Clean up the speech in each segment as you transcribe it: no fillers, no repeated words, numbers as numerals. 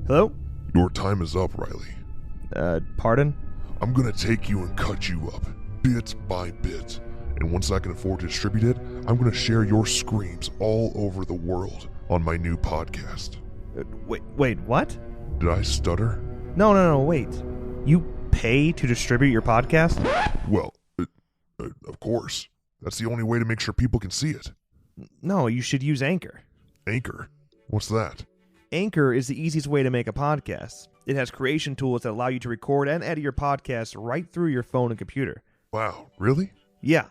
Hello? Your time is up, Riley. Pardon? I'm gonna take you and cut you up, bit by bit. And once I can afford to distribute it, I'm gonna share your screams all over the world on my new podcast. Wait, what? Did I stutter? No, wait. You pay to distribute your podcast? Well, of course. That's the only way to make sure people can see it. No, you should use Anchor. Anchor? What's that? Anchor is the easiest way to make a podcast. It has creation tools that allow you to record and edit your podcast right through your phone and computer. Wow, really? Yeah,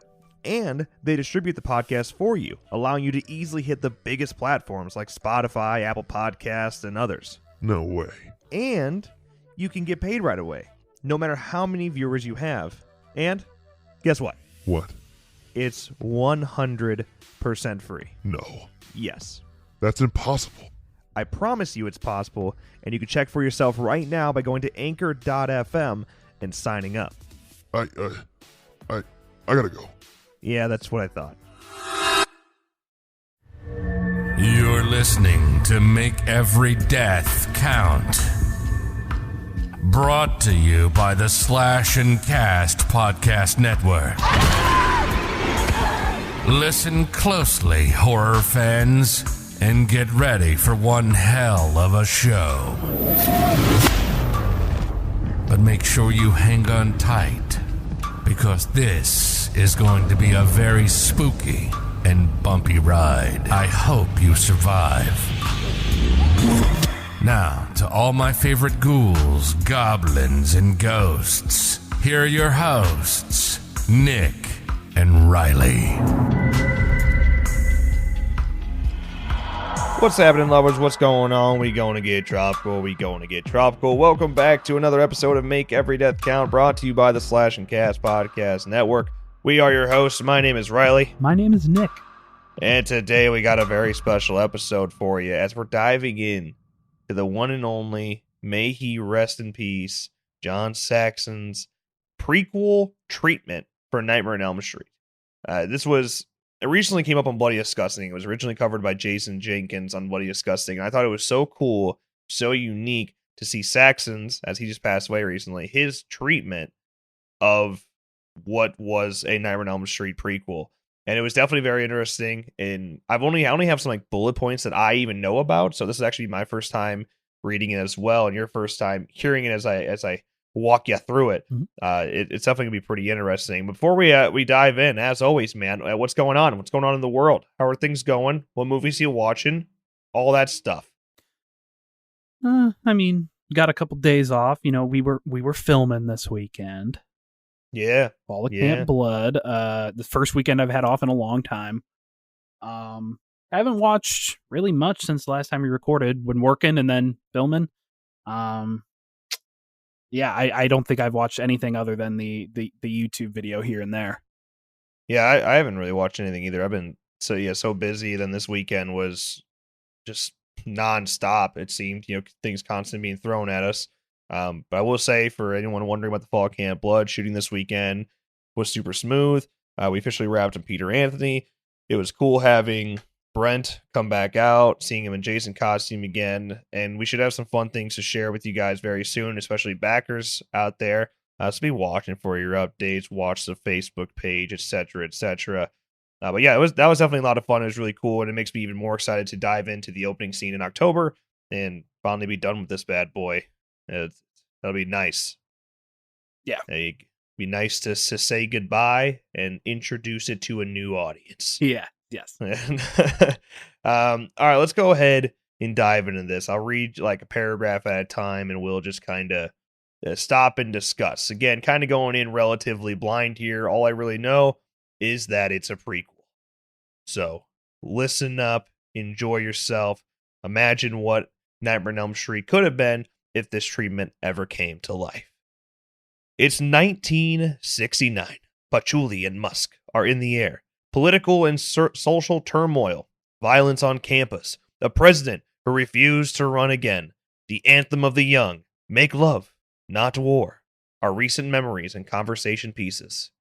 and they distribute the podcast for you, allowing you to easily hit the biggest platforms like Spotify, Apple Podcasts, and others. No way. And you can get paid right away, no matter how many viewers you have. And guess what? What? It's 100% free. No. Yes. That's impossible. I promise you it's possible, and you can check for yourself right now by going to anchor.fm and signing up. I gotta go. Yeah, that's what I thought. You're listening to Make Every Death Count. Brought to you by the Slash and Cast Podcast Network. Listen closely, horror fans, and get ready for one hell of a show. But make sure you hang on tight, because this is going to be a very spooky and bumpy ride. I hope you survive. Now, to all my favorite ghouls, goblins, and ghosts, here are your hosts, Nick and Riley. What's happening, lovers? What's going on? We going to get tropical. Welcome back to another episode of Make Every Death Count, brought to you by the Slash and Cast Podcast Network. We are your hosts. My name is Riley. My name is Nick. And today we got a very special episode for you as we're diving in to the one and only, may he rest in peace, John Saxon's prequel treatment for Nightmare on Elm Street. It recently came up on Bloody Disgusting. It was originally covered by Jason Jenkins on Bloody Disgusting, and I thought it was so cool, so unique to see Saxon's, as he just passed away recently, his treatment of what was a Nightmare on Elm Street prequel. And it was definitely very interesting. And I only have some like bullet points that I even know about. So this is actually my first time reading it as well, and your first time hearing it as I walk you through it. Mm-hmm. It's definitely gonna be pretty interesting. Before we dive in, as always, man, what's going on? What's going on in the world? How are things going? What movies are you watching? All that stuff. Got a couple days off. You know, we were filming this weekend. Yeah. All the Camp Blood. The first weekend I've had off in a long time. I haven't watched really much since the last time we recorded. Been working and then filming. Yeah, I don't think I've watched anything other than the YouTube video here and there. Yeah, I haven't really watched anything either. I've been so busy. Then this weekend was just nonstop. It seemed, things constantly being thrown at us. But I will say, for anyone wondering about the Fall Camp Blood, shooting this weekend was super smooth. We officially wrapped up Peter Anthony. It was cool having Brent come back out, seeing him in Jason costume again, and we should have some fun things to share with you guys very soon, especially backers out there. So be watching for your updates, watch the Facebook page, etc. But yeah, that was definitely a lot of fun. It was really cool, and it makes me even more excited to dive into the opening scene in October and finally be done with this bad boy. That'll be nice. Yeah. It'd be nice to say goodbye and introduce it to a new audience. Yeah. Yes. All right, let's go ahead and dive into this. I'll read like a paragraph at a time, and we'll just kind of stop and discuss. Again, kind of going in relatively blind here. All I really know is that it's a prequel. So listen up, enjoy yourself, imagine what Nightmare on Elm Street could have been if this treatment ever came to life. It's 1969. Patchouli and musk are in the air. Political and social turmoil, violence on campus, a president who refused to run again, the anthem of the young, make love, not war, are recent memories and conversation pieces.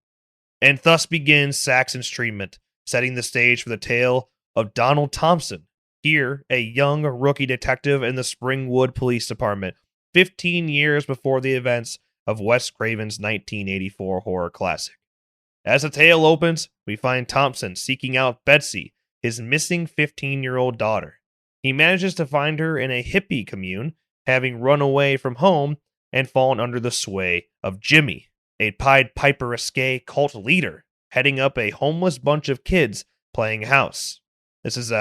And thus begins Saxon's treatment, setting the stage for the tale of Donald Thompson, Here, a young rookie detective in the Springwood Police Department, 15 years before the events of Wes Craven's 1984 horror classic. As the tale opens, we find Thompson seeking out Betsy, his missing 15-year-old daughter. He manages to find her in a hippie commune, having run away from home and fallen under the sway of Jimmy, a Pied Piper Risque cult leader, heading up a homeless bunch of kids playing house. This is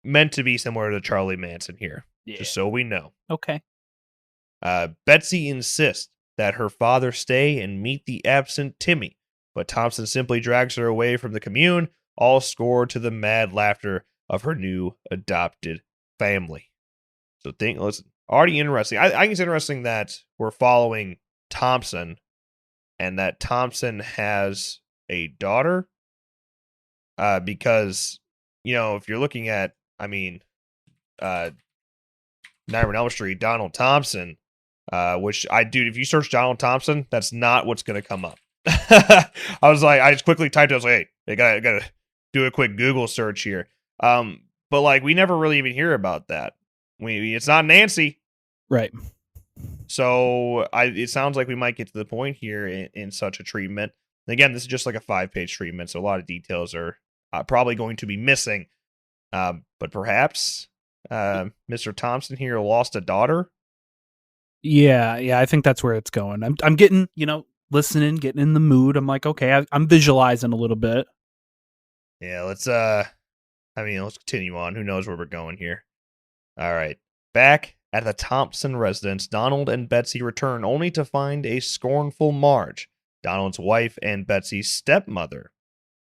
meant to be similar to Charlie Manson here, just so we know. Okay. Betsy insists that her father stay and meet the absent Timmy, but Thompson simply drags her away from the commune, all scored to the mad laughter of her new adopted family. So listen, already interesting. I think it's interesting that we're following Thompson and that Thompson has a daughter. Because, if you're looking at, Nightmare on Elm Street, Donald Thompson, which if you search Donald Thompson, that's not what's going to come up. I just quickly typed it. I was like, hey, I gotta do a quick Google search here. But we never really even hear about that. It's not Nancy. Right. So it sounds like we might get to the point here in such a treatment. And again, this is just like a 5-page treatment, so a lot of details are probably going to be missing. But perhaps Mr. Thompson here lost a daughter. Yeah, I think that's where it's going. I'm getting, listening, getting in the mood. I'm like, okay, I'm visualizing a little bit. Yeah, let's continue on. Who knows where we're going here? All right. Back at the Thompson residence, Donald and Betsy return only to find a scornful Marge, Donald's wife and Betsy's stepmother,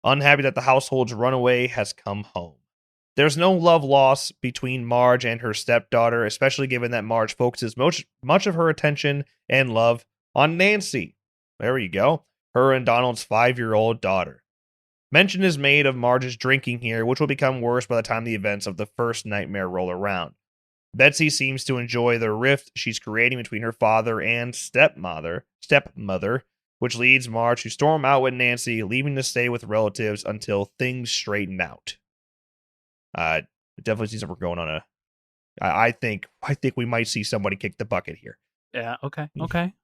unhappy that the household's runaway has come home. There's no love lost between Marge and her stepdaughter, especially given that Marge focuses much of her attention and love on Nancy. There you go. Her and Donald's 5-year-old daughter. Mention is made of Marge's drinking here, which will become worse by the time the events of the first nightmare roll around. Betsy seems to enjoy the rift she's creating between her father and stepmother, which leads Marge to storm out with Nancy, leaving to stay with relatives until things straighten out. It definitely seems like we're going on I think we might see somebody kick the bucket here. Yeah, okay.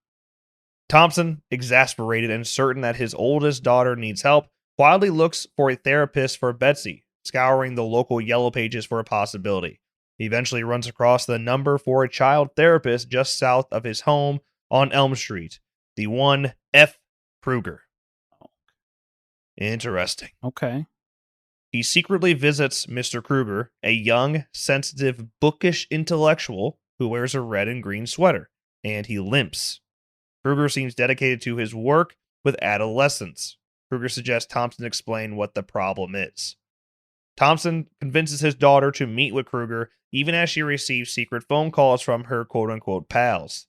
Thompson, exasperated and certain that his oldest daughter needs help, quietly looks for a therapist for Betsy, scouring the local yellow pages for a possibility. He eventually runs across the number for a child therapist just south of his home on Elm Street, the one F. Kruger. Interesting. Okay. He secretly visits Mr. Kruger, a young, sensitive, bookish intellectual who wears a red and green sweater, and he limps. Kruger seems dedicated to his work with adolescents. Kruger suggests Thompson explain what the problem is. Thompson convinces his daughter to meet with Kruger, even as she receives secret phone calls from her quote-unquote pals.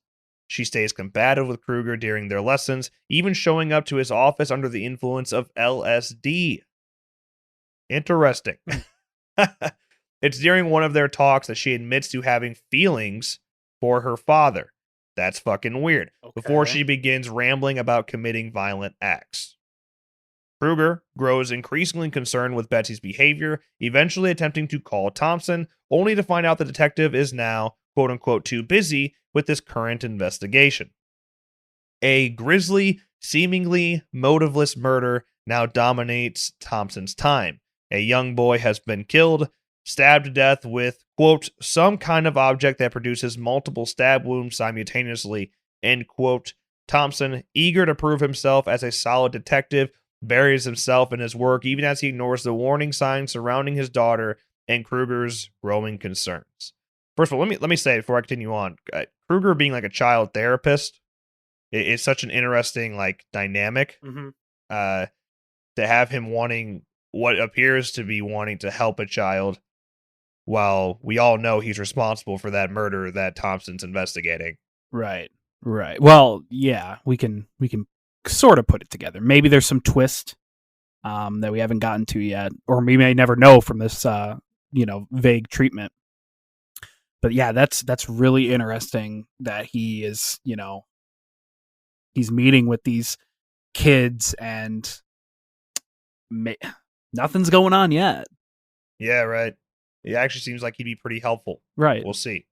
She stays combative with Kruger during their lessons, even showing up to his office under the influence of LSD. Interesting. It's during one of their talks that she admits to having feelings for her father. That's fucking weird. Okay. Before she begins rambling about committing violent acts. Kruger grows increasingly concerned with Betsy's behavior, eventually attempting to call Thompson, only to find out the detective is now, quote-unquote, too busy with this current investigation. A grisly, seemingly motiveless murder now dominates Thompson's time. A young boy has been killed, stabbed to death with, quote, some kind of object that produces multiple stab wounds simultaneously, end quote. Thompson, eager to prove himself as a solid detective, buries himself in his work even as he ignores the warning signs surrounding his daughter and Kruger's growing concerns. First of all, let me say before I continue on, Kruger being like a child therapist is such an interesting dynamic. Mm-hmm. To have him wanting what appears to be wanting to help a child, while we all know he's responsible for that murder that Thompson's investigating. Right. Well, yeah, we can sort of put it together. Maybe there's some twist that we haven't gotten to yet, or we may never know from this vague treatment. But yeah, that's really interesting that he is, he's meeting with these kids and nothing's going on yet. Yeah, right. It actually seems like he'd be pretty helpful. Right. We'll see.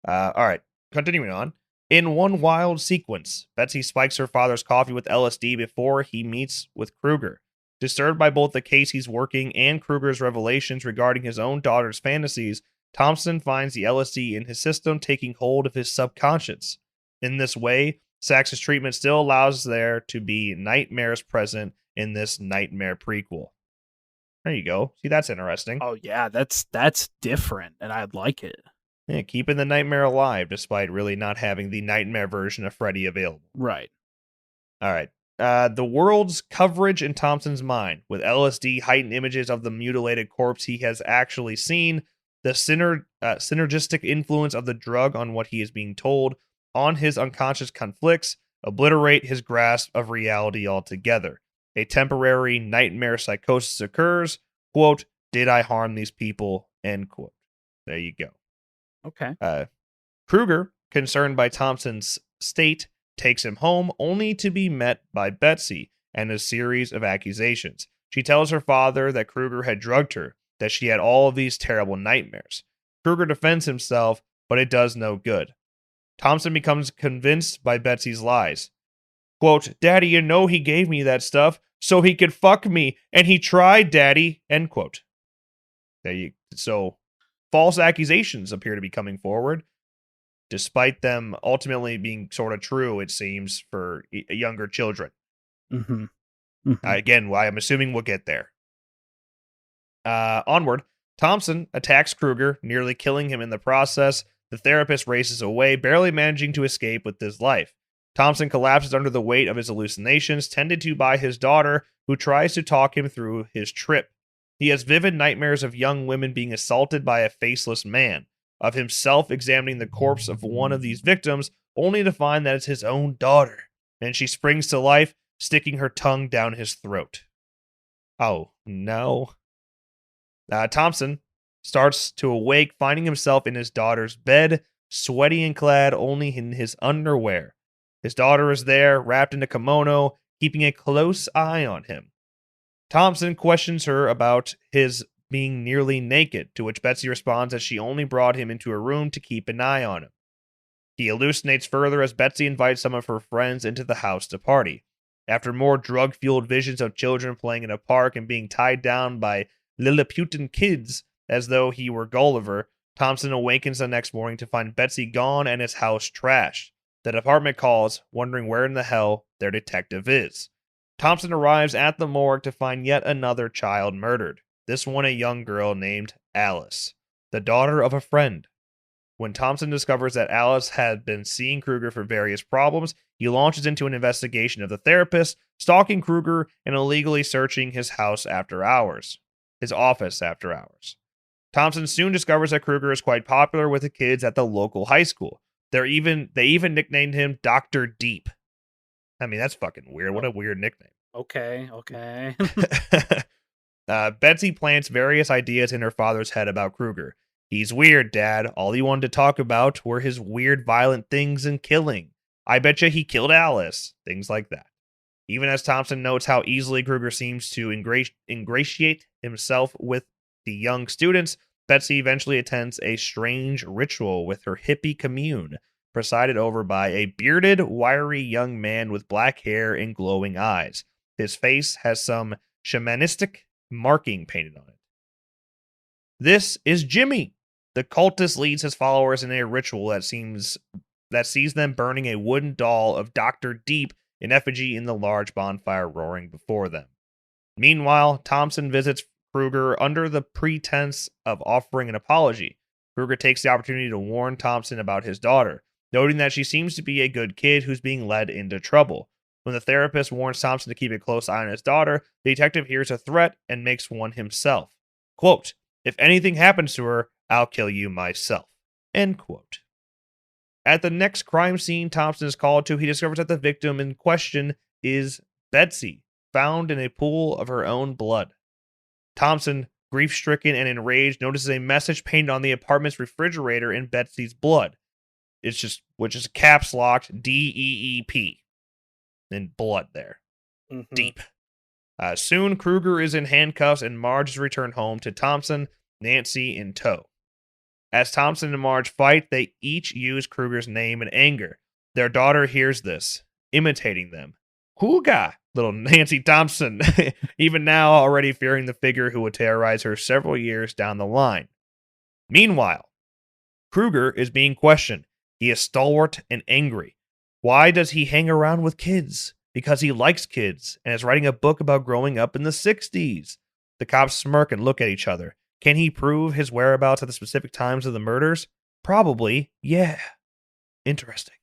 All right, continuing on. In one wild sequence, Betsy spikes her father's coffee with LSD before he meets with Kruger. Disturbed by both the case he's working and Kruger's revelations regarding his own daughter's fantasies, Thompson finds the LSD in his system taking hold of his subconscious. In this way, Sax's treatment still allows there to be nightmares present in this nightmare prequel. There you go. See, that's interesting. Oh yeah, that's different, and I'd like it. Yeah, keeping the nightmare alive despite really not having the nightmare version of Freddy available. Right. All right. The world's coverage in Thompson's mind, with LSD heightened images of the mutilated corpse he has actually seen, the synergistic influence of the drug on what he is being told, on his unconscious conflicts, obliterate his grasp of reality altogether. A temporary nightmare psychosis occurs. Quote, did I harm these people? End quote. There you go. Okay. Kruger, concerned by Thompson's state, takes him home only to be met by Betsy and a series of accusations. She tells her father that Kruger had drugged her, that she had all of these terrible nightmares. Kruger defends himself, but it does no good. Thompson becomes convinced by Betsy's lies. Quote, Daddy, you know he gave me that stuff so he could fuck me, and he tried, Daddy. End quote. So, false accusations appear to be coming forward, despite them ultimately being sort of true, it seems, for younger children. Mm-hmm. Mm-hmm. Again, I'm assuming we'll get there. Onward, Thompson attacks Kruger, nearly killing him in the process. The therapist races away, barely managing to escape with his life. Thompson collapses under the weight of his hallucinations, tended to by his daughter, who tries to talk him through his trip. He has vivid nightmares of young women being assaulted by a faceless man, of himself examining the corpse of one of these victims, only to find that it's his own daughter, and she springs to life, sticking her tongue down his throat. Oh, no. Thompson starts to awake, finding himself in his daughter's bed, sweaty and clad only in his underwear. His daughter is there, wrapped in a kimono, keeping a close eye on him. Thompson questions her about his being nearly naked, to which Betsy responds that she only brought him into her room to keep an eye on him. He hallucinates further as Betsy invites some of her friends into the house to party. After more drug-fueled visions of children playing in a park and being tied down by Lilliputian kids as though he were Gulliver, Thompson awakens the next morning to find Betsy gone and his house trashed. The department calls, wondering where in the hell their detective is. Thompson arrives at the morgue to find yet another child murdered. This one a young girl named Alice, the daughter of a friend. When Thompson discovers that Alice had been seeing Kruger for various problems, he launches into an investigation of the therapist, stalking Kruger and illegally searching his office after hours. Thompson soon discovers that Kruger is quite popular with the kids at the local high school. They even nicknamed him Dr. Deep. I mean, that's fucking weird. What a weird nickname. Okay. Betsy plants various ideas in her father's head about Kruger. He's weird, Dad. All he wanted to talk about were his weird, violent things and killing. I betcha he killed Alice. Things like that. Even as Thompson notes how easily Kruger seems to ingratiate himself with the young students, Betsy eventually attends a strange ritual with her hippie commune, presided over by a bearded, wiry young man with black hair and glowing eyes. His face has some shamanistic marking painted on it. This is Jimmy. The cultist leads his followers in a ritual that sees them burning a wooden doll of Dr. Deep in effigy in the large bonfire roaring before them. Meanwhile, Thompson visits Kruger under the pretense of offering an apology. Kruger takes the opportunity to warn Thompson about his daughter, noting that she seems to be a good kid who's being led into trouble. When the therapist warns Thompson to keep a close eye on his daughter, the detective hears a threat and makes one himself. Quote, if anything happens to her, I'll kill you myself. End quote. At the next crime scene Thompson is called to, he discovers that the victim in question is Betsy, found in a pool of her own blood. Thompson, grief-stricken and enraged, notices a message painted on the apartment's refrigerator in Betsy's blood. Which is caps locked DEEP. In blood there. Mm-hmm. Deep. Soon, Kruger is in handcuffs and Marge is returned home to Thompson. Nancy in tow. As Thompson and Marge fight, they each use Kruger's name in anger. Their daughter hears this, imitating them. Hooga! Little Nancy Thompson, even now already fearing the figure who would terrorize her several years down the line. Meanwhile, Kruger is being questioned. He is stalwart and angry. Why does he hang around with kids? Because he likes kids and is writing a book about growing up in the 60s. The cops smirk and look at each other. Can he prove his whereabouts at the specific times of the murders? Probably, yeah. Interesting.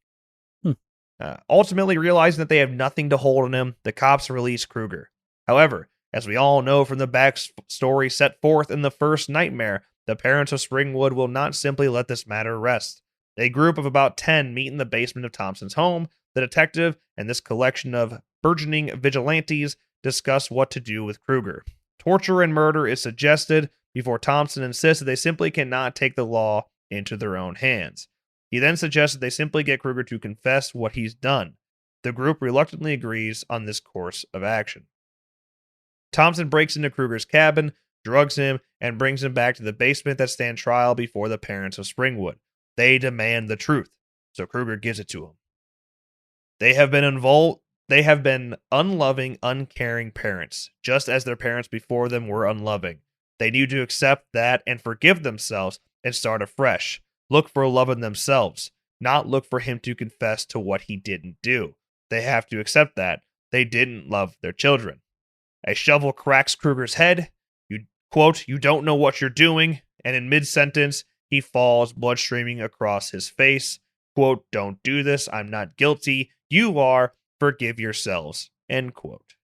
Ultimately, realizing that they have nothing to hold on him, the cops release Kruger. However, as we all know from the backstory set forth in the first nightmare, the parents of Springwood will not simply let this matter rest. A group of about 10 meet in the basement of Thompson's home. The detective and this collection of burgeoning vigilantes discuss what to do with Kruger. Torture and murder is suggested before Thompson insists that they simply cannot take the law into their own hands. He then suggests that they simply get Kruger to confess what he's done. The group reluctantly agrees on this course of action. Thompson breaks into Kruger's cabin, drugs him, and brings him back to the basement that stands trial before the parents of Springwood. They demand the truth, so Kruger gives it to them. They have been unloving, uncaring parents, just as their parents before them were unloving. They need to accept that and forgive themselves and start afresh. Look for love in themselves, not look for him to confess to what he didn't do. They have to accept that they didn't love their children. A shovel cracks Kruger's head. You don't know what you're doing, and in mid-sentence, he falls, blood streaming across his face. Quote, don't do this, I'm not guilty. You are, forgive yourselves. End quote.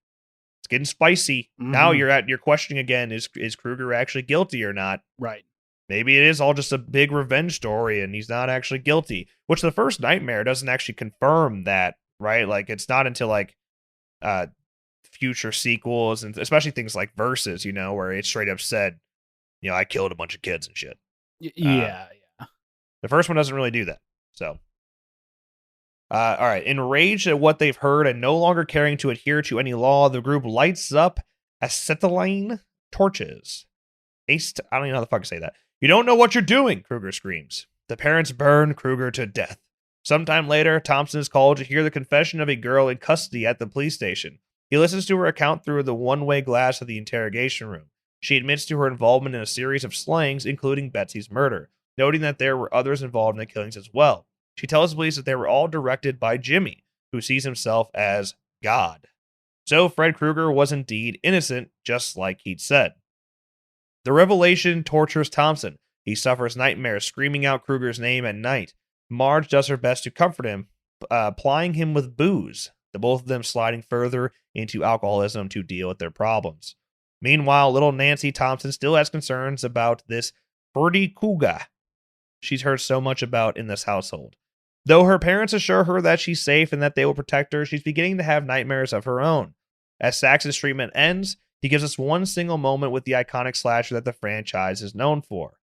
It's getting spicy. Mm-hmm. Now you're questioning again, is Kruger actually guilty or not? Right. Maybe it is all just a big revenge story and he's not actually guilty, which the first nightmare doesn't actually confirm that, right? Like, it's not until future sequels and especially things like Versus, where it straight up said, I killed a bunch of kids and shit. Yeah. The first one doesn't really do that. So, all right. Enraged at what they've heard and no longer caring to adhere to any law, the group lights up acetylene torches. I don't even know how the fuck to say that. You don't know what you're doing, Kruger screams. The parents burn Kruger to death. Sometime later, Thompson is called to hear the confession of a girl in custody at the police station. He listens to her account through the one-way glass of the interrogation room. She admits to her involvement in a series of slayings, including Betsy's murder, noting that there were others involved in the killings as well. She tells police that they were all directed by Jimmy, who sees himself as God. So Fred Krueger was indeed innocent, just like he'd said. The revelation tortures Thompson. He suffers nightmares, screaming out Krueger's name at night. Marge does her best to comfort him, plying him with booze, the both of them sliding further into alcoholism to deal with their problems. Meanwhile, little Nancy Thompson still has concerns about this Birdie Cougar she's heard so much about in this household. Though her parents assure her that she's safe and that they will protect her, she's beginning to have nightmares of her own. As Sax's treatment ends, he gives us one single moment with the iconic slasher that the franchise is known for.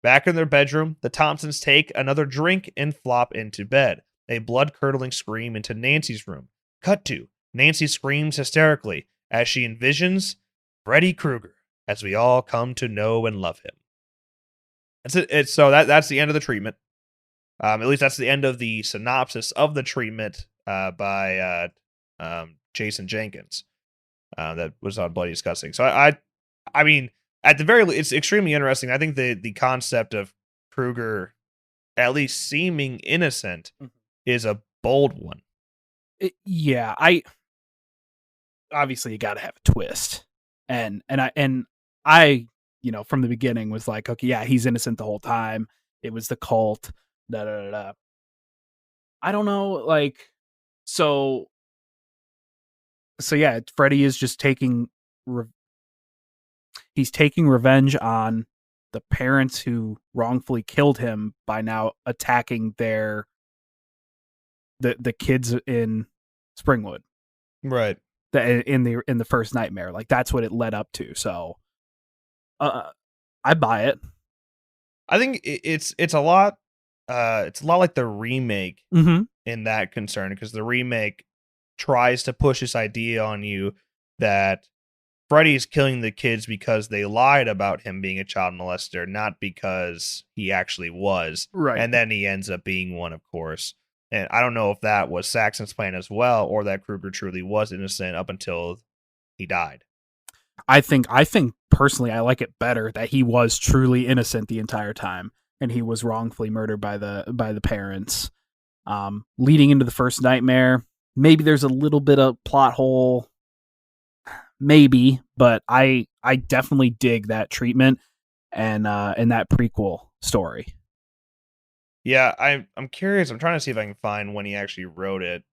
Back in their bedroom, the Thompsons take another drink and flop into bed, a blood-curdling scream into Nancy's room. Cut to, Nancy screams hysterically as she envisions Freddy Krueger, as we all come to know and love him. That's the end of the treatment. At least that's the end of the synopsis of the treatment by Jason Jenkins that was on Bloody Disgusting. So I mean, at the very least, it's extremely interesting. I think the concept of Krueger at least seeming innocent is a bold one. Obviously you got to have a twist, and I from the beginning was like, okay, yeah, he's innocent the whole time. It was the cult. Da, da, da, da. I don't know, like, so yeah, Freddy is just taking he's taking revenge on the parents who wrongfully killed him by now attacking the kids in Springwood, right? In the first nightmare, like that's what it led up to. So, I buy it. I think it's a lot. It's a lot like the remake in that concern, because the remake tries to push this idea on you that Freddy's killing the kids because they lied about him being a child molester, not because he actually was. Right. And then he ends up being one, of course. And I don't know if that was Saxon's plan as well, or that Krueger truly was innocent up until he died. I think personally I like it better that he was truly innocent the entire time and he was wrongfully murdered by the parents. Leading into the first nightmare, maybe there's a little bit of plot hole, maybe, but I definitely dig that treatment and that prequel story. Yeah, I'm curious. I'm trying to see if I can find when he actually wrote it.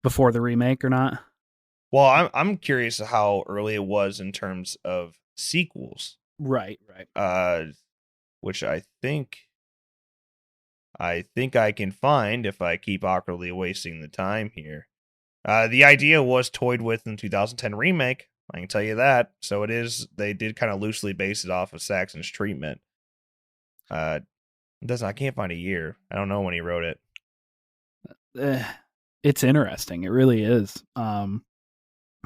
Before the remake or not? Well, I'm curious how early it was in terms of sequels. Right. Which I think I can find if I keep awkwardly wasting the time here. The idea was toyed with in the 2010 remake. I can tell you that. So it is. They did kind of loosely base it off of Saxon's treatment. I can't find a year. I don't know when he wrote it. It's interesting. It really is.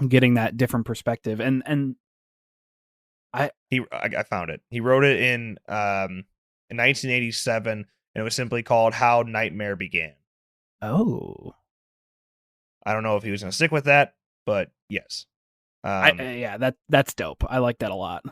Getting that different perspective, and I found it. He wrote it in 1987, and it was simply called "How Nightmare Began." Oh, I don't know if he was going to stick with that, but yes. Yeah, that's dope. I like that a lot.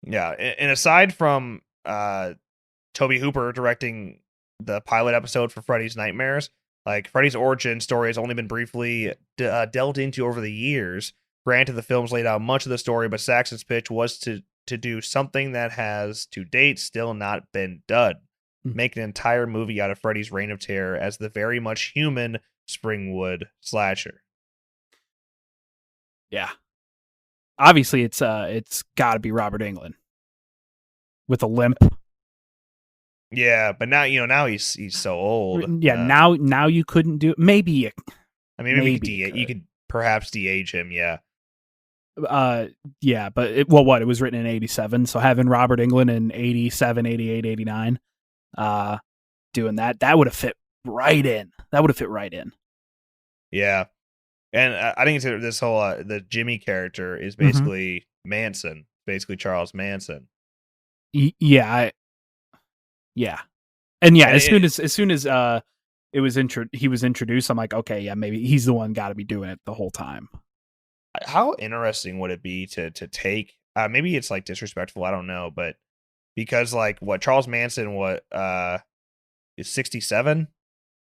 Yeah, and aside from Toby Hooper directing the pilot episode for Freddy's Nightmares, like Freddy's origin story has only been briefly delved into over the years. Granted, the films laid out much of the story, but Saxon's pitch was to do something that has, to date, still not been done. Make an entire movie out of Freddy's Reign of Terror as the very much human Springwood slasher. Yeah. Obviously, it's got to be Robert Englund with a limp. Yeah, but now he's so old. Yeah, now you couldn't do it. Maybe. I mean, maybe you could perhaps de-age him. Yeah. Yeah, but it was written in 87, so having Robert Englund in 87, 88, 89, doing that would have fit right in. Yeah. And I think it's this whole the Jimmy character is basically Manson, basically Charles Manson. Yeah. And yeah, as soon as he was introduced, I'm like, okay, yeah, maybe he's the one got to be doing it the whole time. How interesting would it be to take? Maybe it's like disrespectful. I don't know, but because like what Charles Manson is 67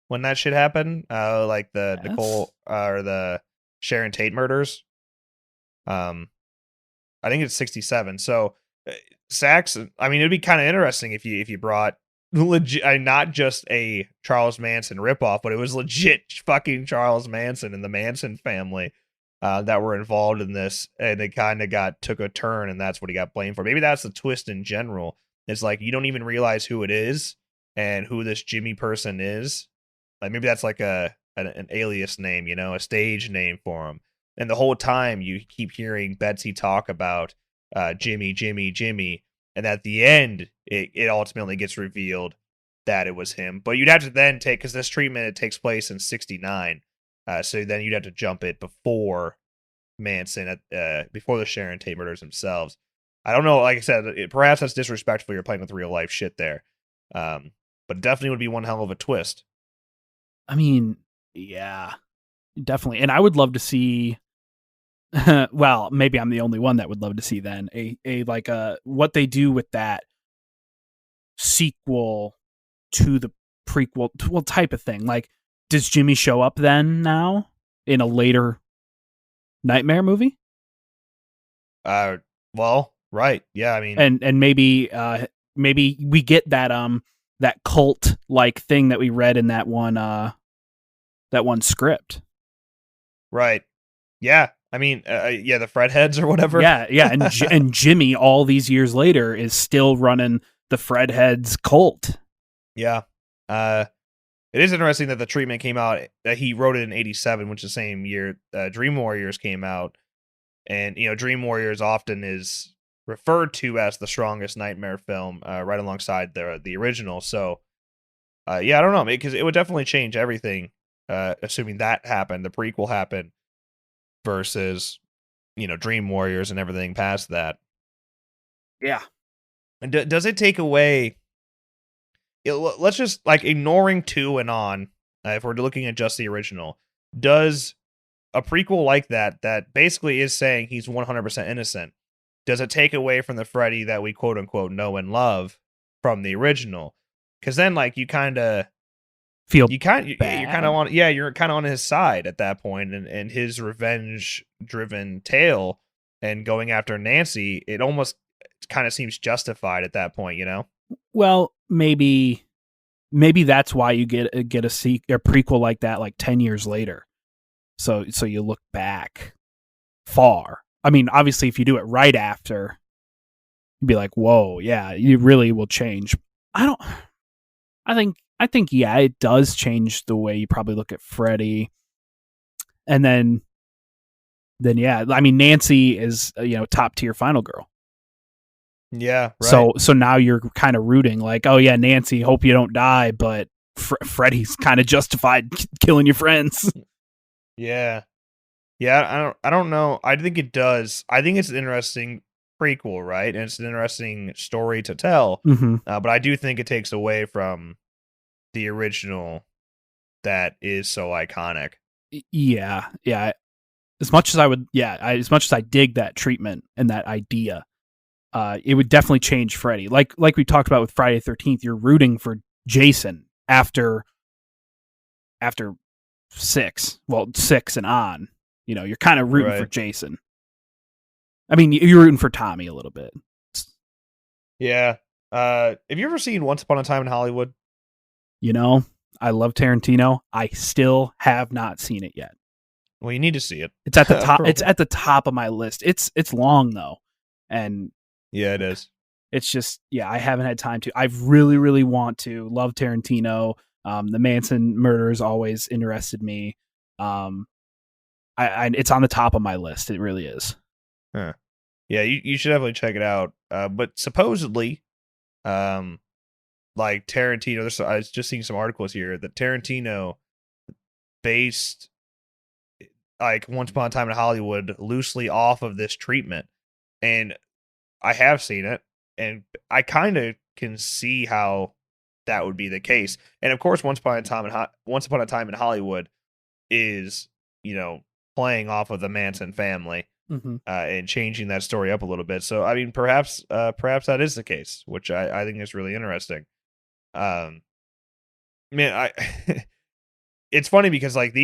when that shit happened. Like the Nicole or the Sharon Tate murders. I think it's 67. So Saxon. I mean, it'd be kind of interesting if you brought legit, not just a Charles Manson ripoff, but it was legit fucking Charles Manson and the Manson family that were involved in this, and it kind of took a turn, and that's what he got blamed for. Maybe that's the twist in general. It's like you don't even realize who it is and who this Jimmy person is. Like maybe that's like an alias name, a stage name for him. And the whole time you keep hearing Betsy talk about Jimmy, and at the end it ultimately gets revealed that it was him. But you'd have to then because this treatment, it takes place in 69. So then you'd have to jump it before Manson, before the Sharon Tate murders themselves. I don't know. Like I said, perhaps that's disrespectful. You're playing with real life shit there. But it definitely would be one hell of a twist. I mean, yeah, definitely. And I would love to see, well, maybe I'm the only one that would love to see then what they do with that sequel to the prequel, type of thing. Like, does Jimmy show up then now in a later Nightmare movie? Well, right. Yeah, I mean, and maybe we get that cult like thing that we read in that one script. Right. Yeah. I mean, the Fred heads or whatever. Yeah. And Jimmy, all these years later, is still running the Fred heads cult. Yeah. It is interesting that the treatment came out, that he wrote it in 87, which is the same year Dream Warriors came out. And, Dream Warriors often is referred to as the strongest Nightmare film, right alongside the original. So, I don't know, because it would definitely change everything, assuming that happened, the prequel happened, versus Dream Warriors and everything past that. Yeah. And does it take away? Let's just like ignoring 2 and on. If we're looking at just the original, does a prequel like that basically is saying he's 100% innocent? Does it take away from the Freddy that we quote unquote know and love from the original? Because then, like, you kind of Feel you're kind bad. of on you're kind of on his side at that point, and his revenge driven tale and going after Nancy, it almost kind of seems justified at that point, Well, maybe that's why you get a prequel like that, like 10 years later. So you look back far. I mean, obviously, if you do it right after, you'd be like, "Whoa, yeah, you really will change." I think, yeah, it does change the way you probably look at Freddy, and then yeah, I mean, Nancy is top tier final girl. Yeah, right. So now you're kind of rooting, like, oh yeah, Nancy, hope you don't die, but Freddy's kind of justified killing your friends. Yeah. I don't know. I think it does. I think it's an interesting prequel, right? And it's an interesting story to tell. Mm-hmm. But I do think it takes away from the original that is so iconic. Yeah. As much as as much as I dig that treatment and that idea, it would definitely change Freddy. Like we talked about with Friday the 13th, you're rooting for Jason after 6 and on. You're kind of rooting for Jason. I mean, you're rooting for Tommy a little bit. Yeah. Have you ever seen Once Upon a Time in Hollywood? I love Tarantino. I still have not seen it yet. Well, you need to see it. It's at the top. It's at the top of my list. It's long though, and yeah, it is. It's just I haven't had time to. I really, really want to. Love Tarantino. The Manson murders always interested me. It's on the top of my list. It really is. Huh. Yeah, you should definitely check it out. But supposedly, like Tarantino, I was just seeing some articles here that Tarantino based like Once Upon a Time in Hollywood loosely off of this treatment, and I have seen it, and I kind of can see how that would be the case. And of course, Once Upon a Time in Hollywood is playing off of the Manson family. Mm-hmm. And changing that story up a little bit. So I mean, perhaps that is the case, which I think is really interesting. Man, it's funny because like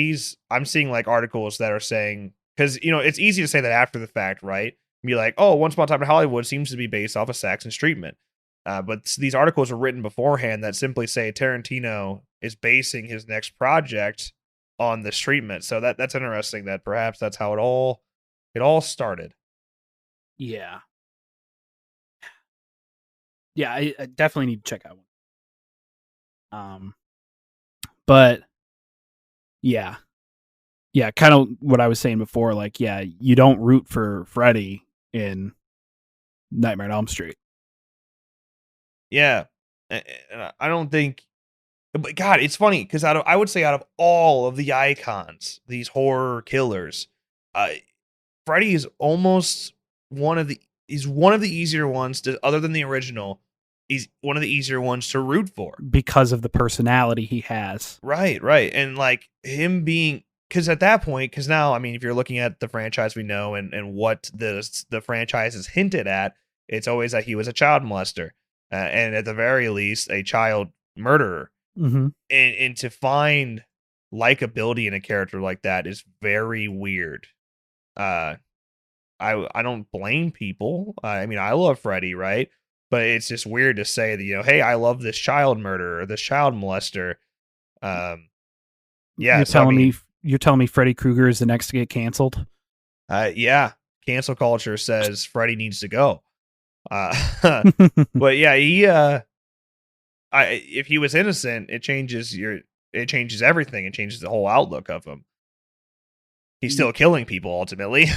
I'm seeing like articles that are saying, because it's easy to say that after the fact, right? Be like, oh, Once Upon a Time in Hollywood seems to be based off of Saxon's treatment. But these articles are written beforehand that simply say Tarantino is basing his next project on this treatment. So that's interesting. That perhaps that's how it all started. Yeah. Yeah, I definitely need to check out one. But yeah, kind of what I was saying before. Like, yeah, you don't root for Freddy in Nightmare on Elm Street. Yeah, I don't think. But God, it's funny because I would say out of all of the icons, these horror killers, Freddy is almost one of the easier ones to, other than the original. He's one of the easier ones to root for because of the personality he has. Right. And like him being, because at that point, because now, I mean, if you're looking at the franchise we know and what the franchise is hinted at, it's always that he was a child molester, and at the very least, a child murderer. Mm-hmm. And to find likability in a character like that is very weird. I don't blame people. I mean, I love Freddy, right? But it's just weird to say that, hey, I love this child murderer, this child molester. Yeah, you're telling me Freddy Krueger is the next to get canceled? Yeah, cancel culture says Freddy needs to go. But yeah, if he was innocent, it changes everything. It changes the whole outlook of him. He's still killing people ultimately.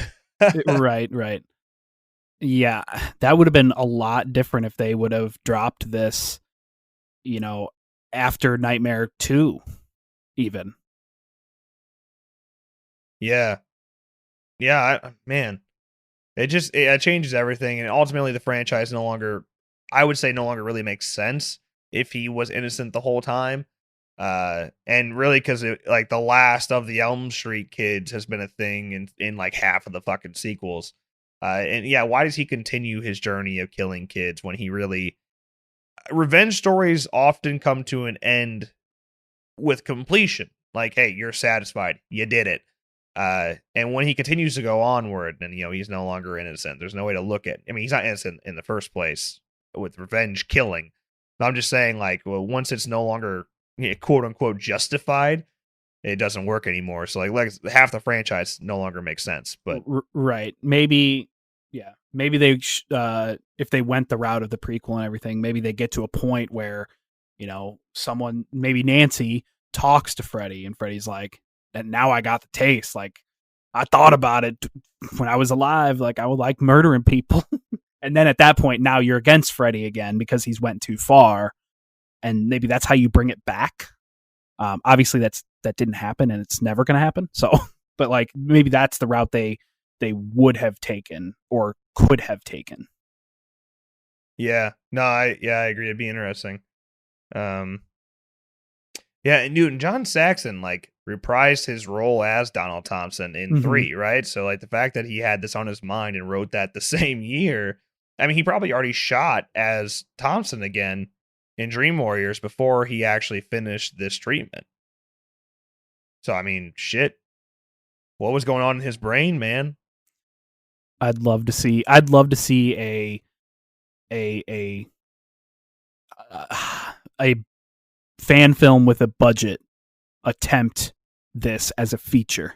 Right. Yeah, that would have been a lot different if they would have dropped this, after Nightmare 2, even. Yeah, man. it changes everything, and ultimately the franchise no longer, I would say, no longer really makes sense if he was innocent the whole time. And really, because like the last of the Elm Street kids has been a thing in like half of the fucking sequels. And yeah, why does he continue his journey of killing kids when he really revenge stories often come to an end with completion? Like, hey, you're satisfied, you did it. And when he continues to go onward, and he's no longer innocent. There's no way to look at. I mean, he's not innocent in the first place with revenge killing. But I'm just saying, like, well, once it's no longer quote unquote justified, it doesn't work anymore. So like half the franchise no longer makes sense. But right, maybe, yeah, maybe they if they went the route of the prequel and everything, maybe they get to a point where someone, maybe Nancy, talks to Freddy, and Freddy's like, and now I got the taste. Like, I thought about it when I was alive. Like, I would like murdering people. And then at that point, now you're against Freddy again because he's went too far. And maybe that's how you bring it back. Obviously, that didn't happen, and it's never going to happen. So, but like maybe that's the route they would have taken or could have taken. Yeah, no, I agree. It'd be interesting. Yeah, and dude, John Saxon like reprised his role as Donald Thompson in 3, right? So like the fact that he had this on his mind and wrote that the same year, I mean, he probably already shot as Thompson again in Dream Warriors before he actually finished this treatment. So I mean, shit, what was going on in his brain, man? I'd love to see a fan film with a budget attempt this as a feature.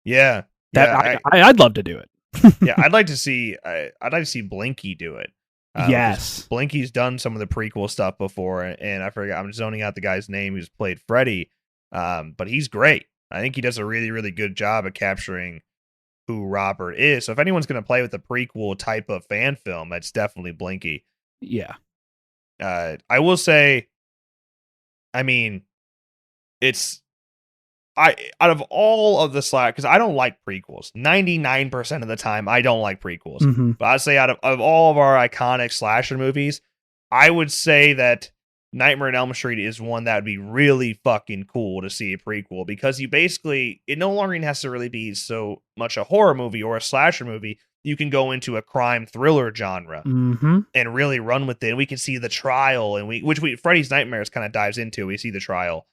Yeah, I'd love to do it. Yeah, I'd like to see Blinky do it. Yes, Blinky's done some of the prequel stuff before, and I forget, I'm zoning out the guy's name who's played Freddy, but he's great. I think he does a really, really good job of capturing who Robert is. So if anyone's going to play with the prequel type of fan film, it's definitely Blinky. Yeah. I will say, I mean, out of all of the slack, because I don't like prequels. 99% of the time, I don't like prequels. Mm-hmm. But I'd say out of all of our iconic slasher movies, I would say that Nightmare on Elm Street is one that would be really fucking cool to see a prequel, because it no longer has to really be so much a horror movie or a slasher movie. You can go into a crime thriller genre and really run with it. And we can see the trial, and Freddy's Nightmares kind of dives into. We see the trial.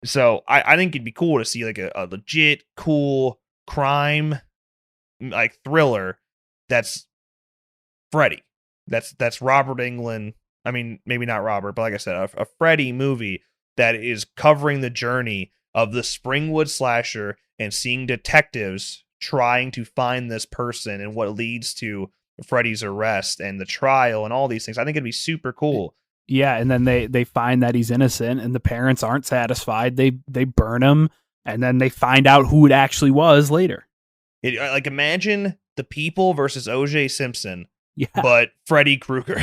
So I think it'd be cool to see like a legit cool crime like thriller that's Freddy. That's Robert Englund. I mean, maybe not Robert, but like I said, a Freddy movie that is covering the journey of the Springwood slasher and seeing detectives trying to find this person and what leads to Freddy's arrest and the trial and all these things. I think it'd be super cool. Yeah, and then they find that he's innocent, and the parents aren't satisfied. They burn him, and then they find out who it actually was later. Like, imagine The People versus O.J. Simpson, yeah, but Freddy Krueger.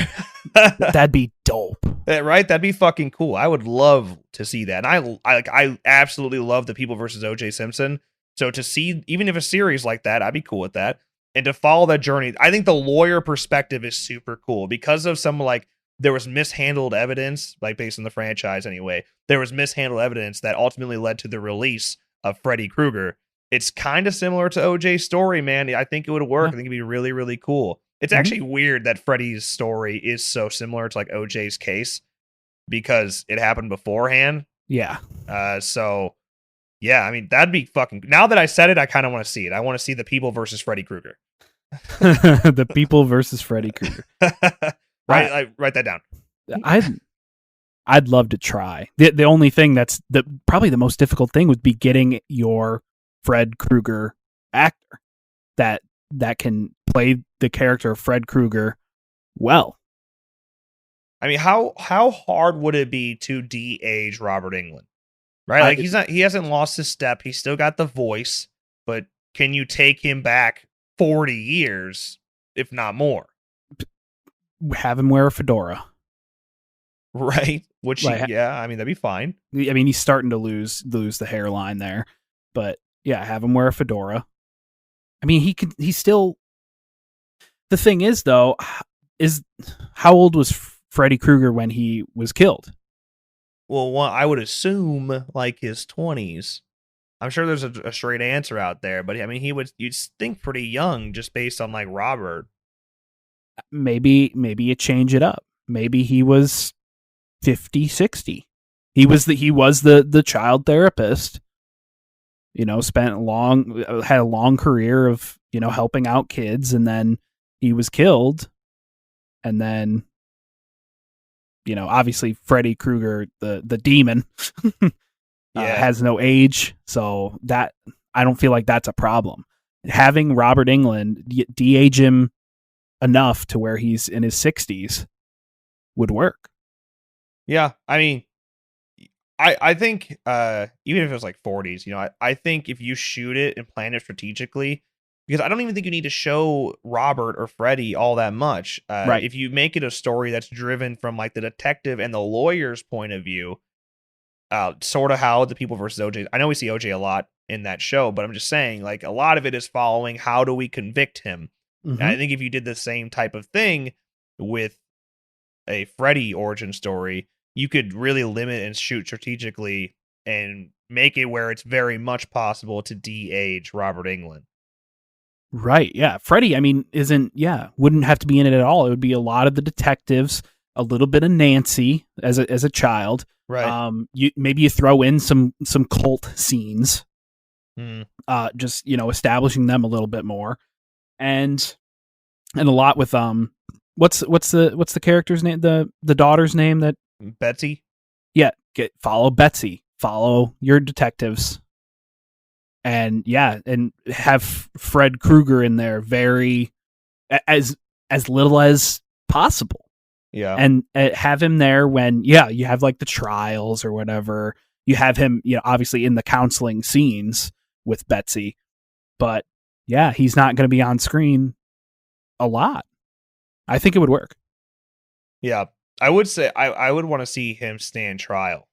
That'd be dope, right? That'd be fucking cool. I would love to see that. And I absolutely love The People versus O.J. Simpson. So to see, even if a series like that, I'd be cool with that. And to follow that journey, I think the lawyer perspective is super cool because of some like. There was mishandled evidence, like based on the franchise anyway. There was mishandled evidence that ultimately led to the release of Freddy Krueger. It's kind of similar to OJ's story, man. I think it would work. I think it'd be really, really cool. It's actually weird that Freddy's story is so similar to like OJ's case because it happened beforehand. Yeah. So, yeah, I mean, that'd be fucking... Now that I said it, I kind of want to see it. I want to see The People versus Freddy Krueger. The People versus Freddy Krueger. I write that down. I'd love to try. The only thing that's probably the most difficult thing would be getting your Fred Krueger actor that can play the character of Fred Krueger well. I mean, how hard would it be to de-age Robert Englund? Right? Like he hasn't lost his step. He's still got the voice, but can you take him back 40 years, if not more? Have him wear a fedora, right? Which I mean, that'd be fine. I mean, he's starting to lose the hairline there, but yeah, have him wear a fedora I mean, he's still. The thing is, though, is how old was Freddy Krueger when he was killed? Well, I would assume like his 20s. I'm sure there's a straight answer out there, but I mean, you'd think pretty young just based on like Robert. Maybe you change it up. Maybe he was 50, 60. He was the child therapist. You know, had a long career of, you know, helping out kids, and then he was killed. And then, you know, obviously Freddy Krueger, the demon, has no age, so that I don't feel like that's a problem. Having Robert Englund de-age him enough to where he's in his 60s would work. Yeah, I mean, I think even if it was like 40s, you know, I think if you shoot it and plan it strategically, because I don't even think you need to show Robert or Freddy all that much. Right. If you make it a story that's driven from like the detective and the lawyer's point of view, sort of how the People versus OJ. I know we see OJ a lot in that show, but I'm just saying, like, a lot of it is following how do we convict him. Mm-hmm. And I think if you did the same type of thing with a Freddy origin story, you could really limit and shoot strategically and make it where it's very much possible to de-age Robert Englund. Right, yeah. Freddy, I mean, wouldn't have to be in it at all. It would be a lot of the detectives, a little bit of Nancy as a child. Right. Maybe you throw in some cult scenes. Just, you know, establishing them a little bit more. And a lot with what's the character's name? The daughter's name that Betsy? Yeah, follow Betsy. Follow your detectives. And and have Fred Krueger in there very as little as possible. Yeah. And have him there when you have like the trials or whatever. You have him, you know, obviously in the counseling scenes with Betsy, but he's not going to be on screen a lot. I think it would work. Yeah, I would say I would want to see him stand trial,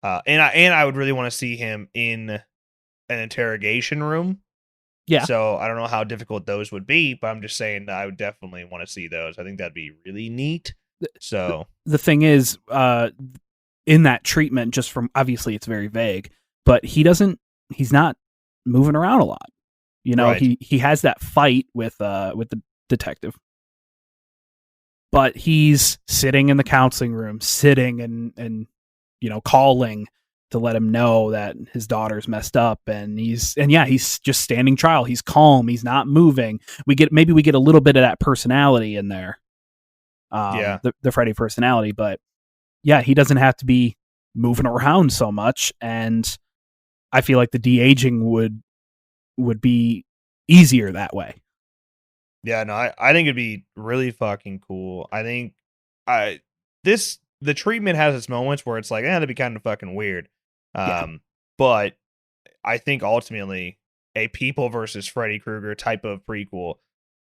and I would really want to see him in an interrogation room. Yeah. So I don't know how difficult those would be, but I'm just saying that I would definitely want to see those. I think that'd be really neat. So the thing is, in that treatment, just from obviously it's very vague, but he's not moving around a lot. You know, right. he has that fight with the detective, but he's sitting in the counseling room, sitting and you know, calling to let him know that his daughter's messed up, and he's just standing trial. He's calm. He's not moving. We get a little bit of that personality in there. The Freddy personality, but he doesn't have to be moving around so much, and I feel like the de-aging would be easier that way. Yeah, no, I think it'd be really fucking cool. I think the treatment has its moments where it's like, that'd be kind of fucking weird. But I think ultimately a People versus Freddy Krueger type of prequel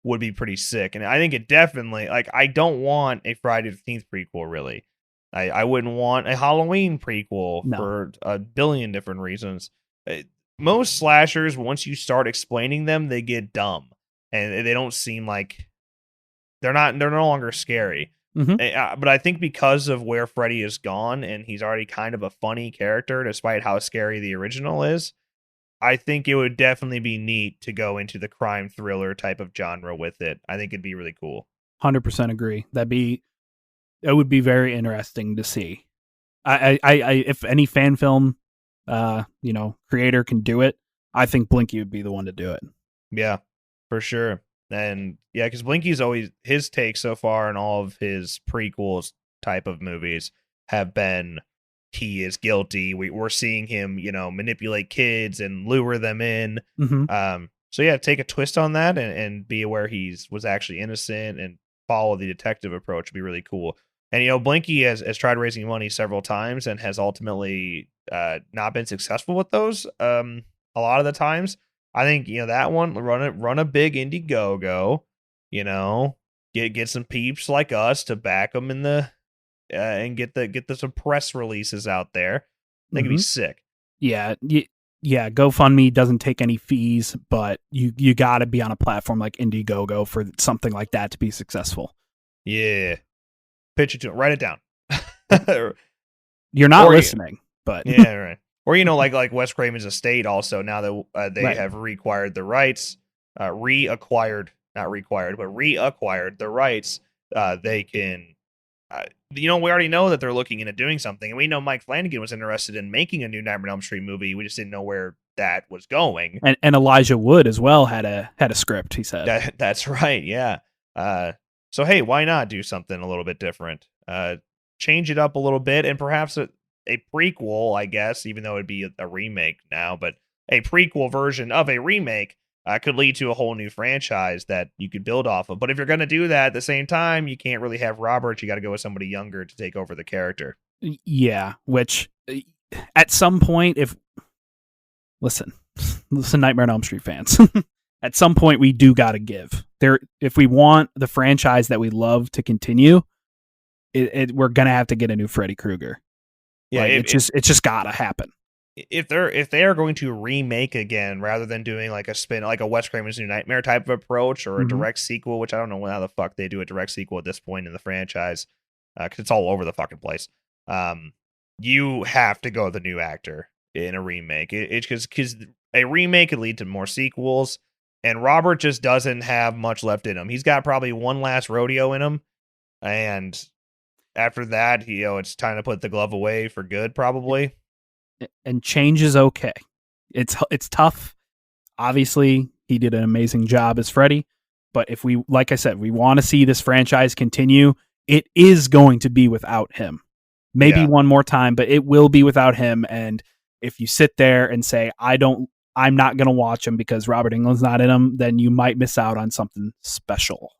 would be pretty sick. And I think it definitely, like, I don't want a Friday the 13th prequel, really. I wouldn't want a Halloween prequel for a billion different reasons. Most slashers, once you start explaining them, they get dumb. And they don't seem like they're no longer scary. Mm-hmm. But I think because of where Freddy is gone and he's already kind of a funny character, despite how scary the original is, I think it would definitely be neat to go into the crime thriller type of genre with it. I think it'd be really cool. 100% agree. It would be very interesting to see. I if any fan film, you know, creator can do it, I think Blinky would be the one to do it. Yeah, for sure. And because Blinky's always, his take so far in all of his prequels type of movies have been he is guilty. We're seeing him, you know, manipulate kids and lure them in. Mm-hmm. So take a twist on that and be aware was actually innocent and follow the detective approach would be really cool. And, you know, Blinky has tried raising money several times and has ultimately not been successful with those a lot of the times. I think, you know, that one, run a big Indiegogo, you know, get some peeps like us to back them in the and get some press releases out there. I think it'd be sick. Yeah, yeah, GoFundMe doesn't take any fees, but you got to be on a platform like Indiegogo for something like that to be successful. Yeah. Pitch it to him. Write it down. You're not Or you- listening, but Yeah, right. Or like Wes Craven's estate also, now that they Right. have reacquired the rights, reacquired the rights, they can we already know that they're looking into doing something, and we know Mike Flanagan was interested in making a new Nightmare on Elm Street movie. We just didn't know where that was going. and Elijah Wood as well had a script, he said. That's right, yeah. So hey, why not do something a little bit different? Change it up a little bit, and perhaps a prequel, I guess, even though it'd be a remake now, but a prequel version of a remake could lead to a whole new franchise that you could build off of. But if you're going to do that at the same time, you can't really have Robert. You got to go with somebody younger to take over the character. Yeah, which at some point, listen, Nightmare on Elm Street fans, at some point we do got to give there. If we want the franchise that we love to continue, we're gonna have to get a new Freddy Krueger. Yeah, like, it's just gotta happen. If they are going to remake again rather than doing like a spin, like a Wes Craven's New Nightmare type of approach, or a direct sequel, which I don't know how the fuck they do a direct sequel at this point in the franchise, because it's all over the fucking place. You have to go with a new actor in a remake. It's because a remake could lead to more sequels, and Robert just doesn't have much left in him. He's got probably one last rodeo in him, and after that, it's time to put the glove away for good, probably. And change is okay. It's tough. Obviously, he did an amazing job as Freddy, but if we, like I said, we want to see this franchise continue, it is going to be without him. Maybe one more time, but it will be without him. And if you sit there and say, I'm not going to watch him because Robert Englund's not in him, then you might miss out on something special.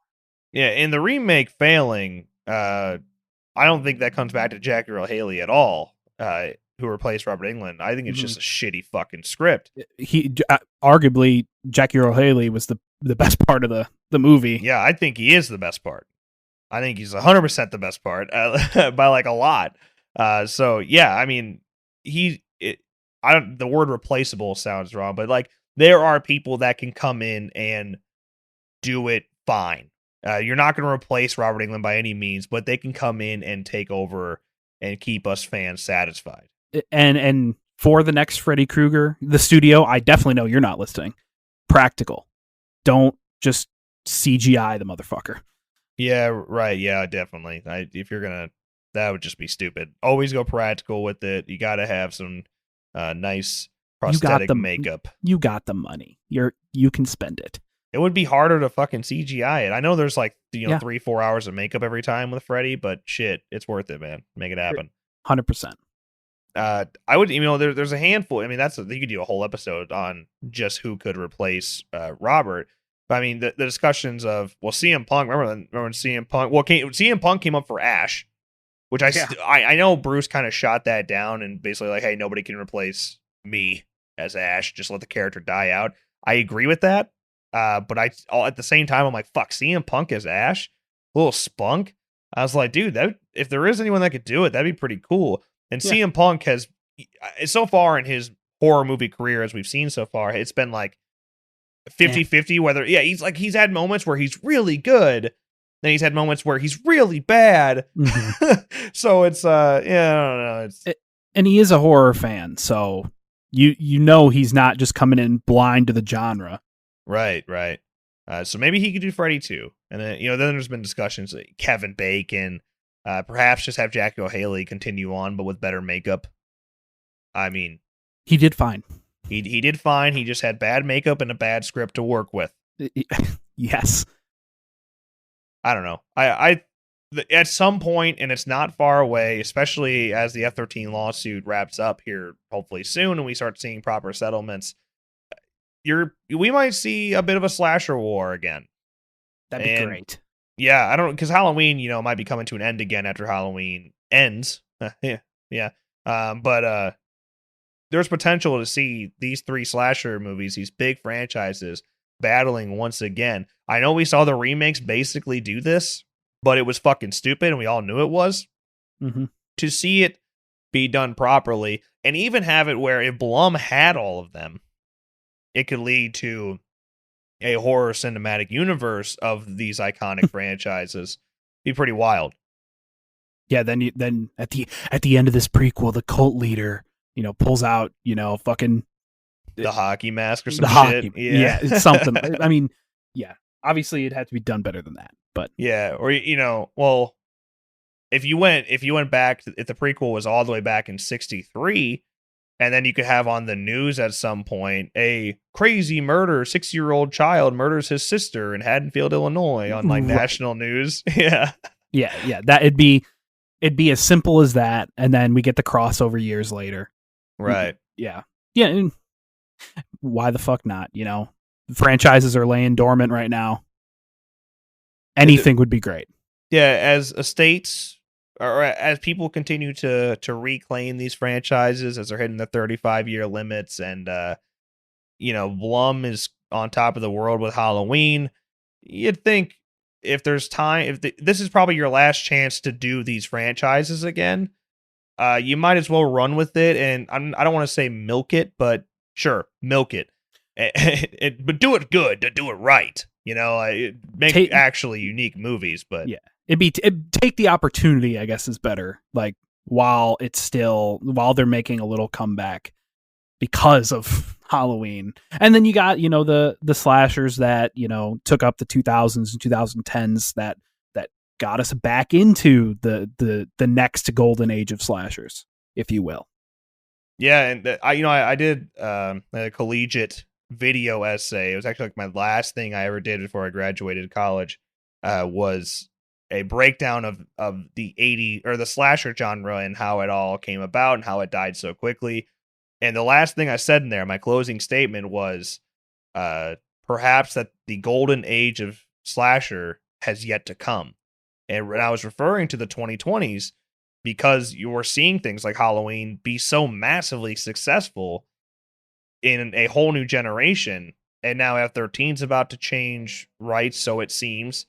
Yeah, in the remake failing, I don't think that comes back to Jackie Earle Haley at all, who replaced Robert Englund. I think it's just a shitty fucking script. He arguably, Jackie Earle Haley was the best part of the movie. Yeah, I think he is the best part. I think he's 100% the best part by like a lot. So yeah, I mean, the word replaceable sounds wrong, but like there are people that can come in and do it fine. You're not going to replace Robert Englund by any means, but they can come in and take over and keep us fans satisfied. And for the next Freddy Krueger, the studio, I definitely know you're not listening. Practical. Don't just CGI the motherfucker. Yeah, right. Yeah, definitely. If you're going to, that would just be stupid. Always go practical with it. You got to have some nice prosthetic makeup. You got the money. You can spend it. It would be harder to fucking CGI it. I know there's like 3-4 hours of makeup every time with Freddy, but shit, it's worth it, man. Make it happen. 100%. I would, there's a handful. I mean, you could do a whole episode on just who could replace Robert. But I mean, the discussions of CM Punk. Remember when CM Punk? Well, CM Punk came up for Ash, which I know Bruce kind of shot that down and basically like, hey, nobody can replace me as Ash. Just let the character die out. I agree with that. But at the same time, I'm like, fuck, CM Punk as Ash, a little spunk. I was like, dude, if there is anyone that could do it, that'd be pretty cool. And CM Punk has, so far in his horror movie career, as we've seen so far, it's been like 50-50, whether, he's had moments where he's really good, then he's had moments where he's really bad. Mm-hmm. So it's, I don't know. And he is a horror fan, so you know he's not just coming in blind to the genre. Right. So maybe he could do Freddy too. And then, then there's been discussions, Kevin Bacon, perhaps just have Jackie Earle Haley continue on, but with better makeup. I mean, he did fine. He did fine. He just had bad makeup and a bad script to work with. Yes. I don't know. I at some point, and it's not far away, especially as the F-13 lawsuit wraps up here, hopefully soon, and we start seeing proper settlements, we might see a bit of a slasher war again. That'd be great. Yeah, I don't, because Halloween, might be coming to an end again after Halloween ends. Yeah. But there's potential to see these 3 slasher movies, these big franchises, battling once again. I know we saw the remakes basically do this, but it was fucking stupid, and we all knew it was. Mm-hmm. To see it be done properly, and even have it where if Blum had all of them, it could lead to a horror cinematic universe of these iconic franchises. Be pretty wild. Yeah, then at the end of this prequel, the cult leader, pulls out, fucking The hockey mask or some the shit. hockey. Yeah, it's something. I mean, yeah, obviously it had to be done better than that, but yeah, or well, if you went back, if the prequel was all the way back in '63, and then you could have on the news at some point a crazy murder, 6-year-old child murders his sister in Haddonfield, Illinois, on like national news. Yeah, yeah, that it'd be as simple as that, and then we get the crossover years later. right. Yeah. And why the fuck not? Franchises are laying dormant right now. Anything would be great. Yeah, as estates or as people continue to reclaim these franchises as they're hitting the 35-year limits, and Blum is on top of the world with Halloween, you'd think if there's time, this is probably your last chance to do these franchises again, you might as well run with it. And I don't want to say milk it, but sure, milk it. But do it good, to do it right. Make actually unique movies. But yeah, it'd take the opportunity, I guess, is better. Like while they're making a little comeback because of Halloween, and then you got the slashers that took up the 2000s and 2010s that got us back into the next golden age of slashers, if you will. Yeah, and I did a collegiate video essay. It was actually like my last thing I ever did before I graduated college. Was a breakdown of the 80 or the slasher genre and how it all came about and how it died so quickly. And the last thing I said in there, my closing statement was, perhaps that the golden age of slasher has yet to come. And I was referring to the 2020s because you were seeing things like Halloween be so massively successful in a whole new generation. And now F-13's about to change rights, so it seems.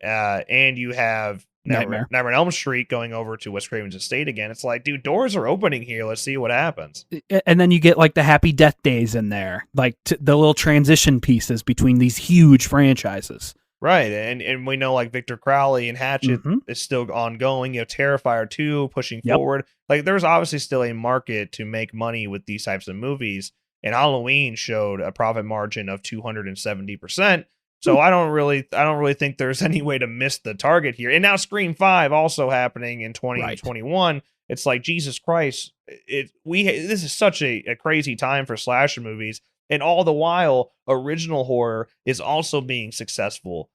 And you have Nightmare on Elm Street going over to Wes Craven's estate again. It's like, dude, doors are opening here. Let's see what happens. And then you get like the Happy Death Days in there, like the little transition pieces between these huge franchises. Right, and we know like Victor Crowley and Hatchet is still ongoing. You have Terrifier 2 pushing forward. Like there's obviously still a market to make money with these types of movies. And Halloween showed a profit margin of 270%. So I don't really think there's any way to miss the target here. And now Scream 5 also happening in 2021. Right. It's like, Jesus Christ, this is such a crazy time for slasher movies. And all the while, original horror is also being successful.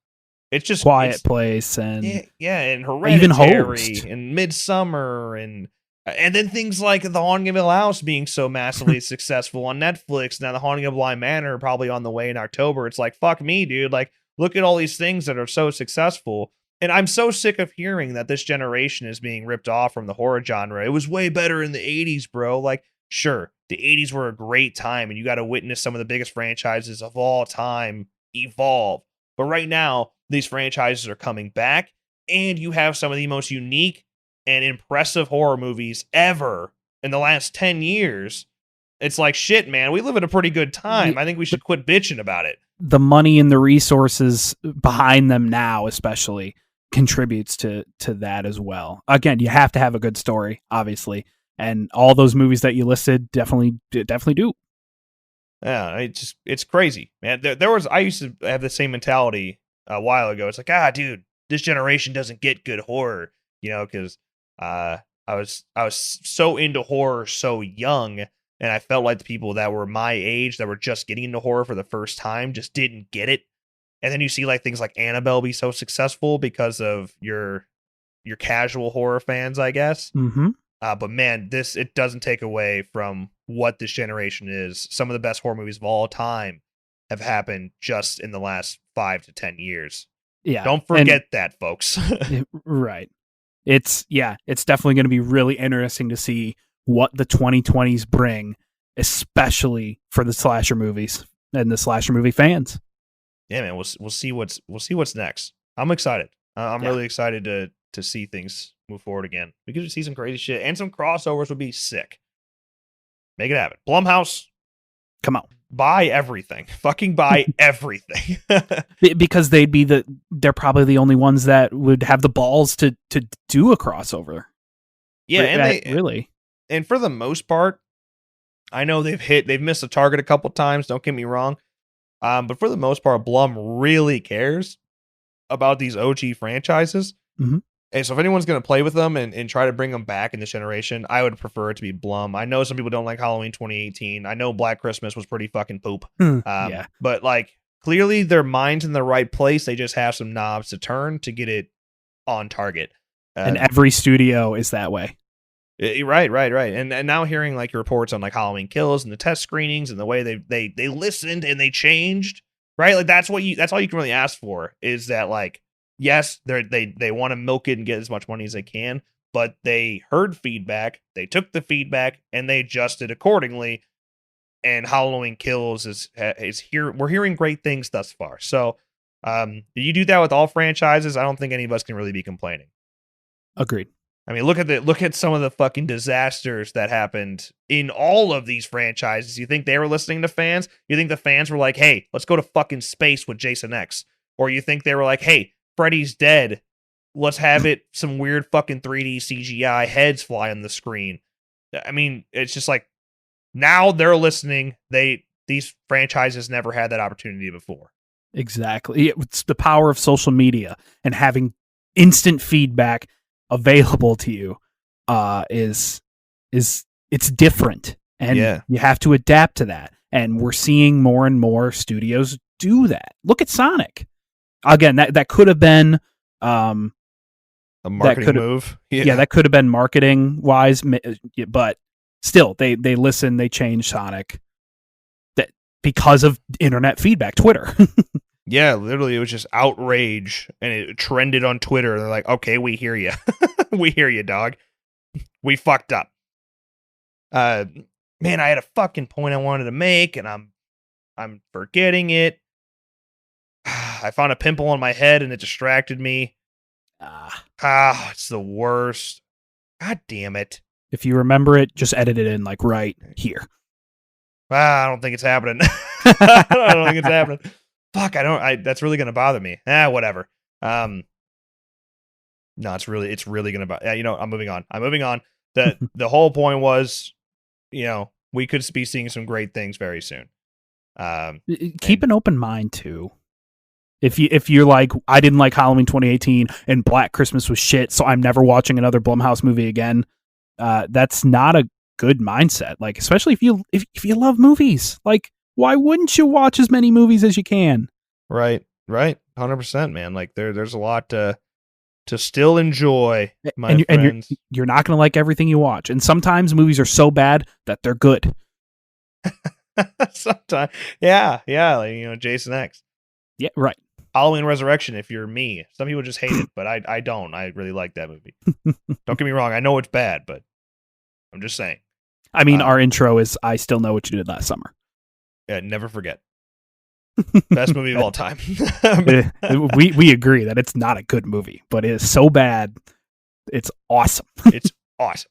It's just Quiet Place and and Hereditary and Midsummer and then things like The Haunting of Hill House being so massively successful on Netflix. Now The Haunting of Bly Manor probably on the way in October. It's like, fuck me, dude. Like, look at all these things that are so successful. And I'm so sick of hearing that this generation is being ripped off from the horror genre. It was way better in the 80s, bro. Like, sure, the 80s were a great time, and you got to witness some of the biggest franchises of all time evolve. But right now, these franchises are coming back, and you have some of the most unique and impressive horror movies ever in the last 10 years. It's like, shit, man, we live in a pretty good time. I think we should quit bitching about it. The money and the resources behind them now, especially, contributes to that as well. Again, you have to have a good story, obviously. And all those movies that you listed definitely do. Yeah, it's crazy, man. I used to have the same mentality a while ago. It's like, dude, this generation doesn't get good horror, because I was so into horror so young, and I felt like the people that were my age that were just getting into horror for the first time just didn't get it. And then you see like things like Annabelle be so successful because of your casual horror fans, I guess. Mm-hmm. But man, it doesn't take away from what this generation is. Some of the best horror movies of all time have happened just in the last 5 to 10 years. Yeah. Don't forget that, folks. Right. It's definitely going to be really interesting to see what the 2020s bring, especially for the slasher movies and the slasher movie fans. Yeah, man, we'll see what's next. I'm excited. I'm really excited to see things move forward again. We could just see some crazy shit, and some crossovers would be sick. Make it happen. Blumhouse, Come on. buy everything. Fucking buy everything. Because they're probably the only ones that would have the balls to do a crossover. Yeah, and really. And for the most part, I know they've missed a target a couple times, don't get me wrong. But for the most part, Blum really cares about these OG franchises. Mhm. And so if anyone's going to play with them and try to bring them back in this generation, I would prefer it to be Blum. I know some people don't like Halloween 2018. I know Black Christmas was pretty fucking poop. Yeah. But like, clearly their mind's in the right place. They just have some knobs to turn to get it on target. And every studio is that way. Right. And now hearing like reports on like Halloween Kills and the test screenings and the way they listened and they changed, right? Like that's all you can really ask for, is that like, yes, they want to milk it and get as much money as they can, but they heard feedback, they took the feedback and they adjusted accordingly. And Halloween Kills is here. We're hearing great things thus far. So you do that with all franchises, I don't think any of us can really be complaining. Agreed. I mean, look at some of the fucking disasters that happened in all of these franchises. You think they were listening to fans? You think the fans were like, hey, let's go to fucking space with Jason X? Or you think they were like, hey, Freddy's dead. Let's have it some weird fucking 3D CGI heads fly on the screen. I mean, it's just like, now they're listening. These franchises never had that opportunity before. Exactly. It's the power of social media and having instant feedback available to you is it's different, and you have to adapt to that, and we're seeing more and more studios do that. Look at Sonic. Again, that could have been a marketing move. Yeah, that could have been marketing wise, but still they listened, they changed Sonic that because of internet feedback, Twitter. Yeah, literally, it was just outrage, and it trended on Twitter. They're like, okay, we hear you. We hear you, dog. We fucked up. Man, I had a fucking point I wanted to make, and I'm forgetting it. I found a pimple on my head, and it distracted me. It's the worst. God damn it. If you remember it, just edit it in, like, right here. I don't think it's happening. I don't think it's happening. Fuck, that's really gonna bother me. Whatever. No, it's really gonna bother. I'm moving on. The whole point was, we could be seeing some great things very soon. Keep an open mind too. If you're like, I didn't like Halloween 2018 and Black Christmas was shit, so I'm never watching another Blumhouse movie again. That's not a good mindset. Like, especially if you love movies, like, why wouldn't you watch as many movies as you can? Right. 100%, man. Like there's a lot to still enjoy, my friends. And you're not going to like everything you watch. And sometimes movies are so bad that they're good. Sometimes. Yeah. Like, Jason X. Yeah, right. Halloween Resurrection, if you're me. Some people just hate it, but I don't. I really like that movie. Don't get me wrong. I know it's bad, but I'm just saying. I mean, our intro is I Still Know What You Did Last Summer. Yeah, never forget. Best movie of all time. we agree that it's not a good movie, but it is so bad, it's awesome. It's awesome.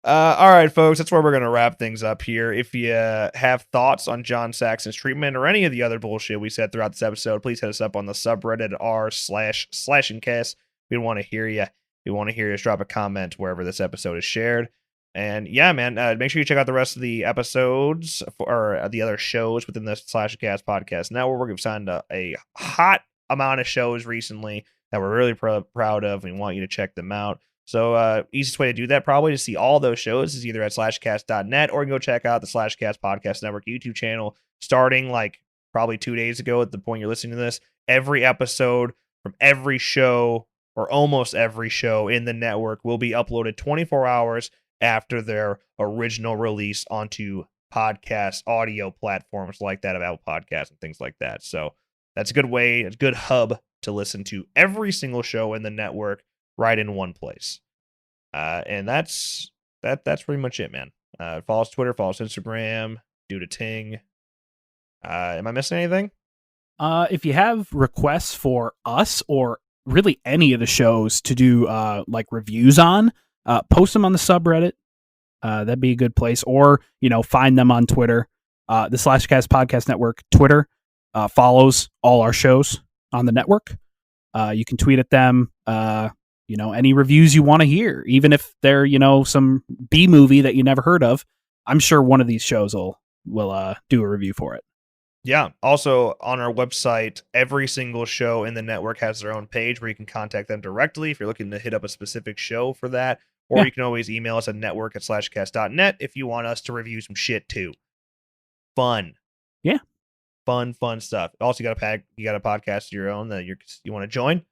All right, folks, that's where we're going to wrap things up here. If you have thoughts on John Saxon's treatment or any of the other bullshit we said throughout this episode, please hit us up on the subreddit r/slashingcast. We want to hear you. We want to hear you. Just drop a comment wherever this episode is shared. And yeah, man, make sure you check out the rest of the episodes or the other shows within the Slashcast podcast network. We've signed a hot amount of shows recently that we're really proud of. We want you to check them out. So easiest way to do that probably to see all those shows is either at slashcast.net, or you can go check out the Slashcast Podcast Network YouTube channel starting like probably 2 days ago at the point you're listening to this. Every episode from every show or almost every show in the network will be uploaded 24 hours after their original release onto podcast audio platforms like that of Apple Podcasts and things like that. So that's a good way, a good hub to listen to every single show in the network right in one place. And that's pretty much it, man. Follow us Twitter, follow us Instagram, do the ting. Am I missing anything? If you have requests for us or really any of the shows to do like reviews on, post them on the subreddit. That'd be a good place. Or, find them on Twitter. The Slashcast Podcast Network Twitter follows all our shows on the network. You can tweet at them, any reviews you want to hear, even if they're, some B movie that you never heard of. I'm sure one of these shows will do a review for it. Yeah. Also, on our website, every single show in the network has their own page where you can contact them directly if you're looking to hit up a specific show for that. Or you can always email us at network@slashcast.net if you want us to review some shit too. Fun. Yeah. Fun stuff. Also, you got a podcast of your own that you want to join.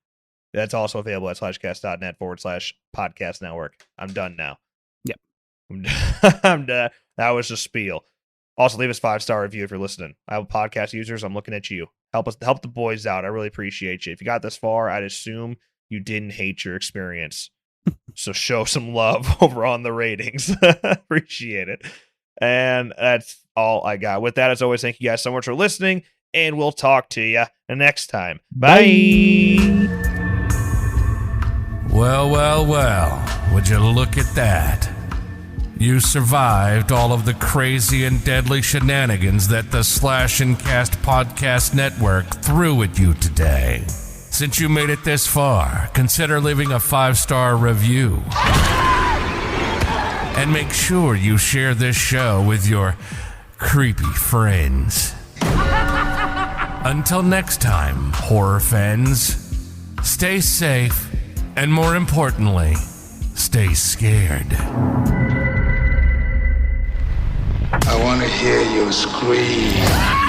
That's also available at slashcast.net/podcast network. I'm done now. Yep. I'm done. That was the spiel. Also, leave us 5-star review if you're listening. I have podcast users. I'm looking at you. Help the boys out. I really appreciate you. If you got this far, I'd assume you didn't hate your experience. So show some love over on the ratings. Appreciate it. And that's all I got. With that, as always, thank you guys so much for listening, and we'll talk to you next time. Bye. Well, would you look at that? You survived all of the crazy and deadly shenanigans that the Slash and Cast Podcast Network threw at you today. Since you made it this far, consider leaving a 5-star review. And make sure you share this show with your creepy friends. Until next time, horror fans, stay safe, and more importantly, stay scared. I want to hear you scream.